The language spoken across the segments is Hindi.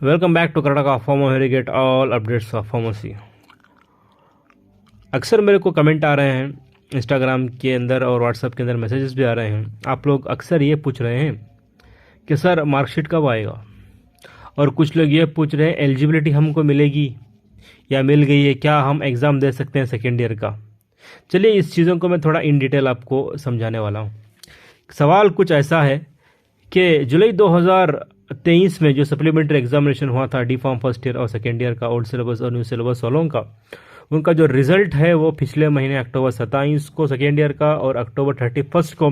Welcome back to Karnataka pharma very get all updates of pharmacy. अक्सर मेरे को कमेंट आ रहे हैं इंस्टाग्राम के अंदर और व्हाट्सएप के अंदर मैसेजेस भी आ रहे हैं। आप लोग अक्सर ये पूछ रहे हैं कि सर मार्कशीट कब आएगा, और कुछ लोग ये पूछ रहे हैं एलिजिबिलिटी हमको मिलेगी या मिल गई है, क्या हम एग्ज़ाम दे सकते हैं सेकेंड ईयर का। चलिए इस चीज़ों को मैं थोड़ा इन डिटेल आपको समझाने वाला हूँ। सवाल कुछ ऐसा है कि जुलाई 2023 में जो सप्लीमेंट्री एग्जामिनेशन हुआ था डी फॉर्म फर्स्ट ईयर और सेकेंड ईयर का, ओल्ड सिलेबस और न्यू सिलेबस वालों का, उनका जो रिजल्ट है वो पिछले महीने अक्टूबर 27 को सेकेंड ईयर का और अक्टूबर 31 को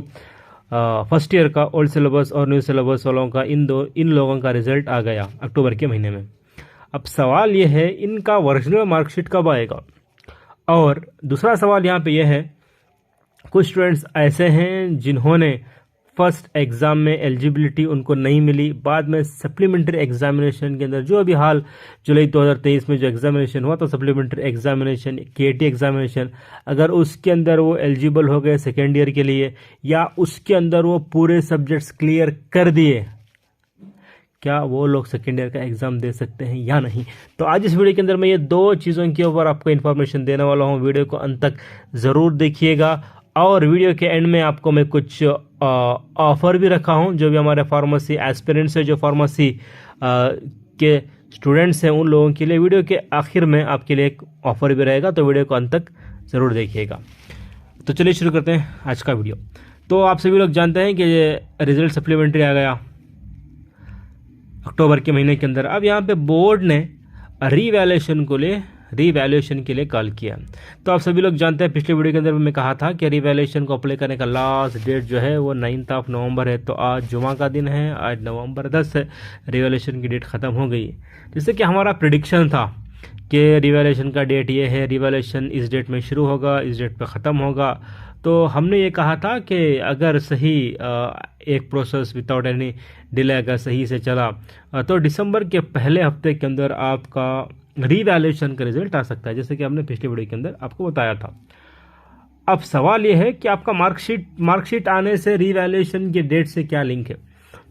फर्स्ट ईयर का ओल्ड सिलेबस और न्यू सिलेबस वालों का, इन लोगों का रिजल्ट आ गया अक्टूबर के महीने में। अब सवाल ये है इनका ओरिजिनल मार्कशीट कब आएगा। और दूसरा सवाल यहाँ पे यह है, कुछ स्टूडेंट्स ऐसे हैं जिन्होंने फर्स्ट एग्ज़ाम में एलिजिबिलिटी उनको नहीं मिली, बाद में सप्लीमेंट्री एग्जामिनेशन के अंदर जो अभी हाल जुलाई 2023 में जो एग्जामिनेशन हुआ तो सप्लीमेंट्री एग्जामिनेशन केटी एग्जामिनेशन, अगर उसके अंदर वो एलिजिबल हो गए सेकेंड ईयर के लिए या उसके अंदर वो पूरे सब्जेक्ट्स क्लियर कर दिए, क्या वो लोग सेकेंड ईयर का एग्ज़ाम दे सकते हैं या नहीं। तो आज इस वीडियो के अंदर मैं ये दो चीज़ों के ऊपर आपको इन्फॉर्मेशन देने वाला हूँ। वीडियो को अंत तक ज़रूर देखिएगा और वीडियो के एंड में आपको मैं कुछ ऑफ़र भी रखा हूँ। जो भी हमारे फार्मेसी एस्पिरेंट्स है, जो फार्मेसी के स्टूडेंट्स हैं, उन लोगों के लिए वीडियो के आखिर में आपके लिए एक ऑफ़र भी रहेगा, तो वीडियो को अंत तक ज़रूर देखिएगा। तो चलिए शुरू करते हैं आज का वीडियो। तो आप सभी लोग जानते हैं कि ये रिजल्ट सप्लीमेंट्री आ गया अक्टूबर के महीने के अंदर। अब यहाँ पे बोर्ड ने रीवैल्यूएशन के लिए कॉल किया। तो आप सभी लोग जानते हैं, पिछले वीडियो के अंदर मैं कहा था कि रीवैल्यूएशन को अप्लाई करने का लास्ट डेट जो है वो 9 नवंबर है। तो आज जुमा का दिन है, आज नवंबर 10 है, रीवैल्यूएशन की डेट ख़त्म हो गई। जैसे कि हमारा प्रिडिक्शन था कि रीवैल्यूएशन का डेट ये है, रीवैल्यूएशन इस डेट में शुरू होगा, इस डेट पर ख़त्म होगा। तो हमने ये कहा था कि अगर सही एक प्रोसेस विदाउट एनी डिले अगर सही से चला तो दिसंबर के पहले हफ्ते के अंदर आपका रीवैल्यूएशन का रिजल्ट आ सकता है, जैसे कि हमने पिछले वीडियो के अंदर आपको बताया था। अब सवाल ये है कि आपका मार्कशीट आने से रीवैल्यूएशन के डेट से क्या लिंक है।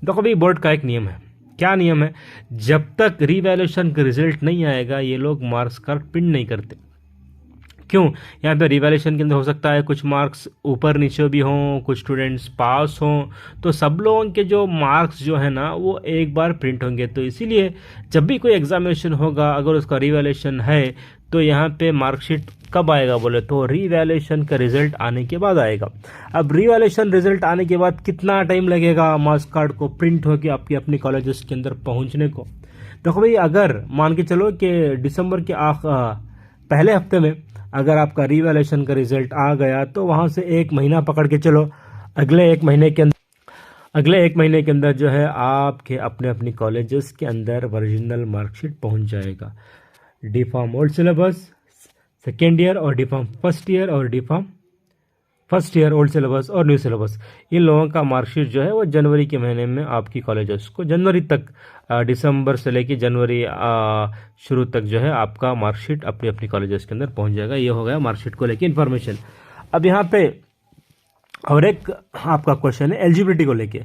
देखो भाई, बोर्ड का एक नियम है। क्या नियम है? जब तक रीवैल्यूएशन का रिजल्ट नहीं आएगा ये लोग मार्क्स कार्ड प्रिंट नहीं करते। क्यों? यहाँ पे रिवैल्यूएशन के अंदर हो सकता है कुछ मार्क्स ऊपर नीचे भी हों, कुछ स्टूडेंट्स पास हों, तो सब लोगों के जो मार्क्स जो है ना वो एक बार प्रिंट होंगे। तो इसीलिए जब भी कोई एग्जामिनेशन होगा अगर उसका रिवैल्यूएशन है तो यहाँ पे मार्कशीट कब आएगा बोले तो रिवैल्यूएशन का रिजल्ट आने के बाद आएगा। अब रिवैल्यूएशन रिजल्ट आने के बाद कितना टाइम लगेगा मार्क्स कार्ड को प्रिंट होकर आपके अपने कॉलेजेस के अंदर पहुँचने को। देखो भाई, अगर मान के चलो कि दिसंबर के पहले हफ्ते में अगर आपका रिवैल्यूएशन का रिजल्ट आ गया तो वहाँ से एक महीना पकड़ के चलो, अगले एक महीने के अंदर जो है आपके अपने अपनी कॉलेजेस के अंदर ओरिजिनल मार्कशीट पहुँच जाएगा। D form old syllabus second year और डी फॉर्म फर्स्ट ईयर और D form first year old syllabus और न्यू सिलेबस, इन लोगों का मार्कशीट जो है वो जनवरी के महीने में आपकी कॉलेजेस को जनवरी तक, दिसंबर से लेके जनवरी शुरू तक जो है आपका मार्कशीट अपनी अपनी कॉलेजेस के अंदर पहुंच जाएगा। ये हो गया मार्कशीट को लेके इन्फॉर्मेशन। अब यहाँ पे और एक आपका क्वेश्चन है एलिजिबिलिटी को लेके।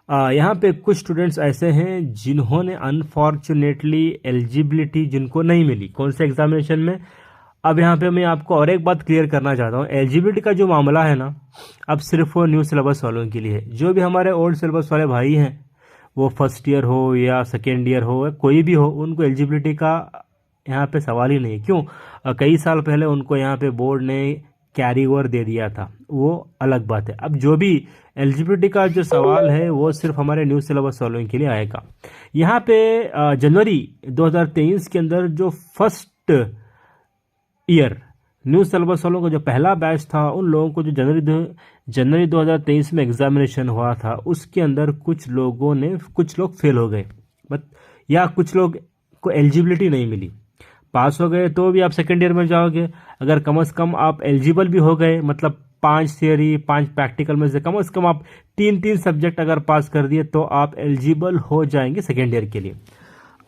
यहाँ पे कुछ स्टूडेंट्स ऐसे हैं जिन्होंने अनफॉर्चुनेटली एलिजिबिलिटी जिनको नहीं मिली, कौन से एग्जामिनेशन में। अब यहाँ पे मैं आपको और एक बात क्लियर करना चाहता हूँ, एलिजिबिलिटी का जो मामला है ना अब सिर्फ वो न्यू सिलेबस वालों के लिए है। जो भी हमारे ओल्ड सिलेबस वाले भाई हैं, वो फर्स्ट ईयर हो या सेकेंड ईयर हो, कोई भी हो, उनको एलिजिबिलिटी का यहाँ पे सवाल ही नहीं है। क्यों? कई साल पहले उनको यहाँ पे बोर्ड ने कैरी ओवर दे दिया था, वो अलग बात है। अब जो भी एलिजिबिलिटी का जो सवाल है वो सिर्फ हमारे न्यू सिलेबस वालों के लिए आएगा। यहाँ पे जनवरी 2023 के अंदर जो फर्स्ट ईयर न्यू सिलेबस वालों का जो पहला बैच था, उन लोगों को जो जनवरी 2023 में एग्जामिनेशन हुआ था उसके अंदर कुछ लोग फेल हो गए, या कुछ लोग को एलिजिबिलिटी नहीं मिली। पास हो गए तो भी आप सेकेंड ईयर में जाओगे, अगर कम से कम आप एलिजिबल भी हो गए, मतलब 5 थियरी 5 प्रैक्टिकल में से कम आप 3 सब्जेक्ट अगर पास कर दिए तो आप एलिजिबल हो जाएंगे सेकेंड ईयर के लिए।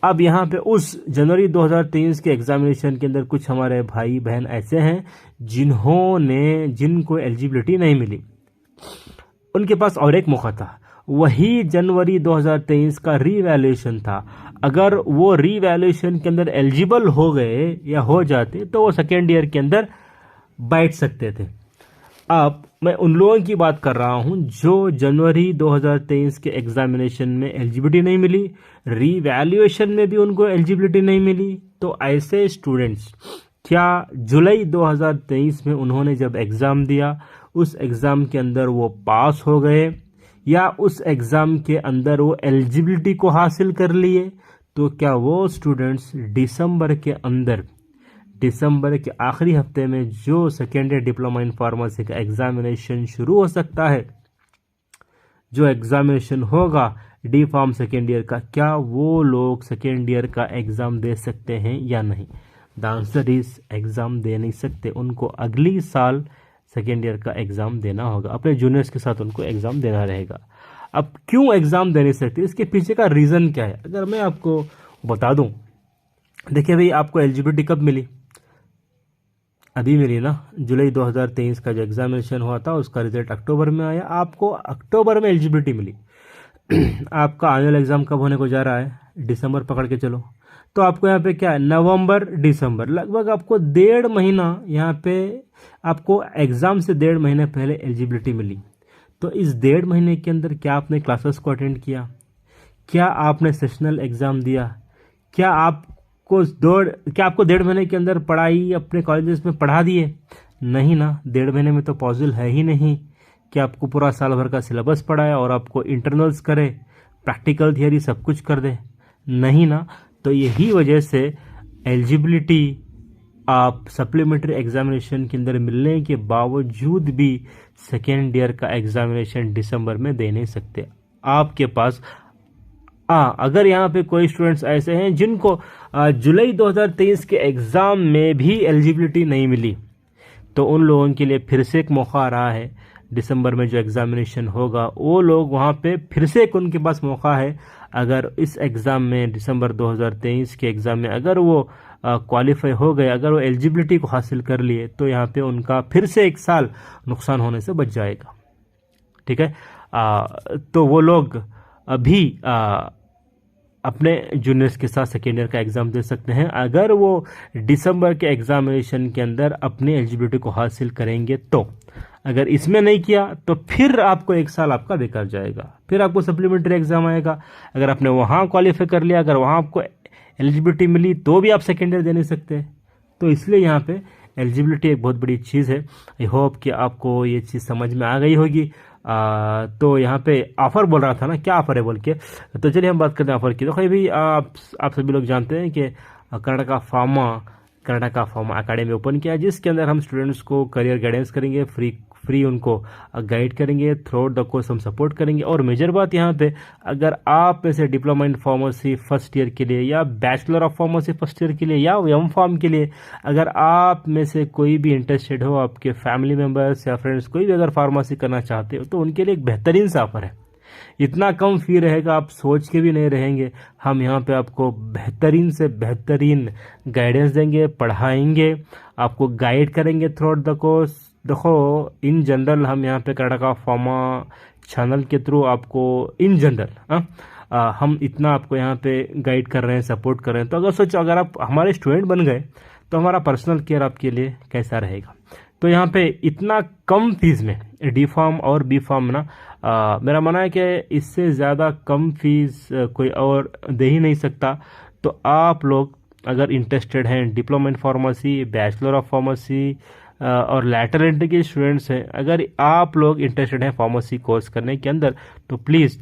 अब यहाँ पे उस जनवरी 2023 के एग्जामिनेशन के अंदर कुछ हमारे भाई बहन ऐसे हैं जिनको एलिजिबिलिटी नहीं मिली। उनके पास और एक मौका था, वही जनवरी 2023 का रीवैल्यूएशन था। अगर वो रीवैल्यूएशन के अंदर एलिजिबल हो गए या हो जाते तो वो सेकेंड ईयर के अंदर बैठ सकते थे। अब मैं उन लोगों की बात कर रहा हूं जो जनवरी 2023 के एग्जामिनेशन में एलिजिबिलिटी नहीं मिली, रीवैल्यूएशन में भी उनको एलिजिबिलिटी नहीं मिली। तो ऐसे स्टूडेंट्स क्या जुलाई 2023 में उन्होंने जब एग्ज़ाम दिया उस एग्ज़ाम के अंदर वो पास हो गए या उस एग्ज़ाम के अंदर वो एलिजिबिलिटी को हासिल कर लिए, तो क्या वो स्टूडेंट्स दिसंबर के अंदर, दिसंबर के आखिरी हफ्ते में जो second year diploma in pharmacy का एग्जामिनेशन शुरू हो सकता है, जो एग्जामिनेशन होगा डी फार्म सेकेंड ईयर का, क्या वो लोग सेकेंड ईयर का एग्ज़ाम दे सकते हैं या नहीं? द आंसर इज एग्ज़ाम दे नहीं सकते। उनको अगली साल सेकेंड ईयर का एग्ज़ाम देना होगा, अपने जूनियर्स के साथ उनको एग्ज़ाम देना रहेगा। अब क्यों एग्ज़ाम दे नहीं सकते, इसके पीछे का रीज़न क्या है अगर मैं आपको बता दूं। देखिए भाई, आपको एलिजिबिलिटी कब मिली? अभी मिली ना, जुलाई 2023 का जो एग्जामिनेशन हुआ था उसका रिजल्ट अक्टूबर में आया, आपको अक्टूबर में एलिजिबिलिटी मिली। आपका एनुअल एग्ज़ाम कब होने को जा रहा है? दिसंबर पकड़ के चलो। तो आपको यहाँ पे क्या है, नवंबर दिसंबर, लगभग आपको 1.5 महीना, यहाँ पे आपको एग्ज़ाम से 1.5 महीने पहले एलिजिबिलिटी मिली। तो इस 1.5 महीने के अंदर क्या आपने क्लासेस को अटेंड किया? क्या आपने सेशनल एग्ज़ाम दिया? क्या आपको 1.5 महीने के अंदर पढ़ाई अपने कॉलेजेस में पढ़ा दिए? नहीं ना, 1.5 महीने में तो पॉसिबल है ही नहीं कि आपको पूरा साल भर का सिलेबस पढ़ाए और आपको इंटरनल्स करे, प्रैक्टिकल थियरी सब कुछ कर दे, नहीं ना। तो यही वजह से एलिजिबिलिटी आप सप्लीमेंट्री एग्जामिनेशन के अंदर मिलने के बावजूद भी सेकेंड ईयर का एग्जामिनेशन दिसंबर में दे नहीं सकते। आपके पास अगर यहाँ पे कोई स्टूडेंट्स ऐसे हैं जिनको जुलाई 2023 के एग्ज़ाम में भी एलिजिबिलिटी नहीं मिली, तो उन लोगों के लिए फिर से एक मौका आ रहा है। दिसंबर में जो एग्ज़ामिनेशन होगा वो लोग वहाँ पे फिर से एक उनके पास मौका है। अगर इस एग्ज़ाम में दिसंबर 2023 के एग्ज़ाम में अगर वो क्वालिफाई हो गए, अगर वो एलिजिबिलिटी को हासिल कर लिए, तो यहाँ पे उनका फिर से 1 साल नुकसान होने से बच जाएगा। ठीक है, तो वो लोग अभी अपने जूनियर्स के साथ सेकेंड ईयर का एग्ज़ाम दे सकते हैं अगर वो दिसंबर के एग्ज़ामिनेशन के अंदर अपनी एलिजिबिलिटी को हासिल करेंगे। तो अगर इसमें नहीं किया तो फिर आपको 1 साल आपका बेकार जाएगा, फिर आपको सप्लीमेंट्री एग्ज़ाम आएगा। अगर आपने वहाँ क्वालिफाई कर लिया, अगर वहाँ आपको एलिजिबिलिटी मिली, तो भी आप सेकेंड ईयर दे नहीं सकते। तो इसलिए यहाँ पे एलिजिबिलिटी एक बहुत बड़ी चीज़ है। आई होप कि आपको ये चीज़ समझ में आ गई होगी। तो यहाँ पे ऑफ़र बोल रहा था ना, क्या ऑफ़र है बोल के, तो चलिए हम बात करते हैं ऑफ़र की। तो भाई आप सभी लोग जानते हैं कि कर्नाटका फार्मा अकेडमी ओपन किया है, जिसके अंदर हम स्टूडेंट्स को करियर गाइडेंस करेंगे, फ्री उनको गाइड करेंगे, थ्रू आउट द कोर्स हम सपोर्ट करेंगे। और मेजर बात यहाँ पे, अगर आप में से diploma in pharmacy first year के लिए या bachelor of pharmacy first year के लिए या एम फार्म के लिए, अगर आप में से कोई भी इंटरेस्टेड हो, आपके फैमिली मेम्बर्स या फ्रेंड्स कोई भी अगर फार्मेसी करना चाहते हो, तो उनके लिए एक बेहतरीन सा ऑफर है। इतना कम फी रहेगा, आप सोच के भी नहीं रहेंगे। हम यहाँ पे आपको बेहतरीन से बेहतरीन गाइडेंस देंगे, पढ़ाएंगे, आपको गाइड करेंगे थ्रू आउट द कोर्स। देखो, इन जनरल हम यहाँ पे कर्नाटका फार्मा चैनल के थ्रू आपको इन जनरल हम इतना आपको यहाँ पे गाइड कर रहे हैं, सपोर्ट कर रहे हैं। तो अगर सोचो, अगर आप हमारे स्टूडेंट बन गए तो हमारा पर्सनल केयर आपके लिए कैसा रहेगा। तो यहाँ पे इतना कम फीस में डी फार्म और बी फार्म ना, मेरा मानना है कि इससे ज़्यादा कम फीस कोई और दे ही नहीं सकता। तो आप लोग अगर इंटरेस्टेड हैं, diploma in pharmacy, bachelor of pharmacy और लैटरल एंट्री के स्टूडेंट्स हैं, अगर आप लोग इंटरेस्टेड हैं फार्मेसी कोर्स करने के अंदर, तो प्लीज़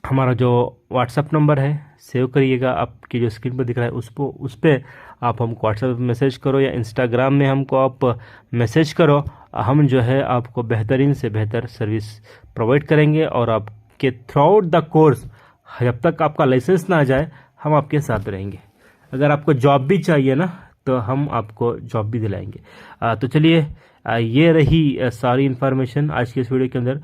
हमारा जो व्हाट्सअप नंबर है सेव करिएगा, आपकी जो स्क्रीन पर दिख रहा है उस पर आप हमको व्हाट्सएप पर मैसेज करो या इंस्टाग्राम में हमको आप मैसेज करो। हम जो है आपको बेहतरीन से बेहतर सर्विस प्रोवाइड करेंगे और आपके थ्रू आउट द कोर्स, जब तक आपका लाइसेंस ना आ जाए, हम आपके साथ रहेंगे। अगर आपको जॉब भी चाहिए ना, तो हम आपको जॉब भी दिलाएंगे। तो चलिए, ये रही सारी इन्फॉर्मेशन आज के इस वीडियो के अंदर।